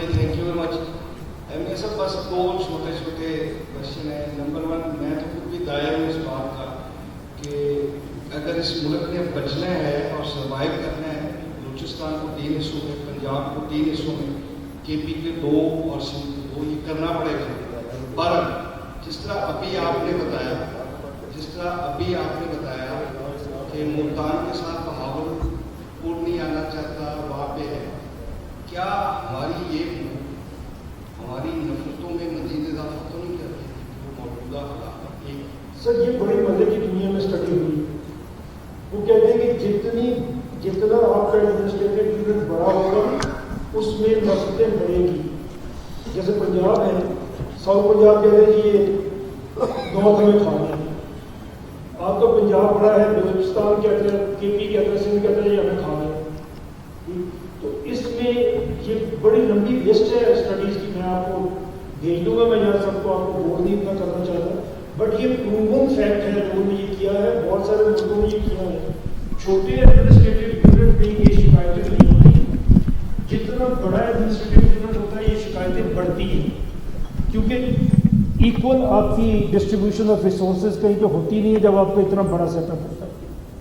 G thank you very much. M A صاحب بس دو چھوٹے چھوٹے کوشچن ہیں. نمبر ون, میں تو خود بھی دایا ہوں اس بات کا کہ اگر اس ملک نے بچنا ہے اور سروائیو کرنا ہے, بلوچستان کو 3 حصوں میں, پنجاب کو 3 حصوں میں, کے پی کے 2 اور سندھ کے 2, یہ کرنا پڑے گا. پر جس طرح ابھی آپ نے بتایا کہ ملتان کے ساتھ بہاول پور نہیں آنا چاہتا, وہاں پہ ہے, کیا ہماری یہ ہماری نفرتوں میں مزید اضافہ تو نہیں کرتی وہ موجودہ حالات؟ سر یہ بڑی مزے کی دنیا میں اسٹڈی ہوئی. وہ کہتے ہیں کہ جتنا آپ کا ایڈمنسٹریٹو یونٹ بڑا ہوگا اس میں نفرتیں بڑھے گی. جیسے پنجاب ہے, ساؤتھ پنجاب کہتے ہیں کہ یہ نارتھ ہمیں کھانا ہے. آپ کا پنجاب بڑا ہے, بلوچستان کہتے ہیں, کے پی کہتے ہیں, سندھ کہتے ہیں یہ ہمیں کھانا ہے. تو اس میں یہ بڑی لمبی لسٹ ہے اسٹڈیز کی, میں آپ کو بھیج دوں گا. میں یہاں سب کو آپ کو بور نہیں اتنا کرنا چاہتا, بٹ یہ پروون فیکٹ ہے. لوگوں نے یہ کیا ہے, بہت سارے لوگوں نے یہ کیا ہے. چھوٹے ایڈمنسٹریٹو یونٹ میں یہ شکایتیں نہیں ہوتی, جتنا بڑا ایڈمنسٹریٹو یونٹ ہوتا ہے یہ شکایتیں بڑھتی ہیں, کیونکہ ایکول آپ کی ڈسٹریبیوشن آف ریسورسز کہیں پہ ہوتی نہیں ہے جب آپ کو اتنا بڑا سیٹ اپ ہوتا ہے.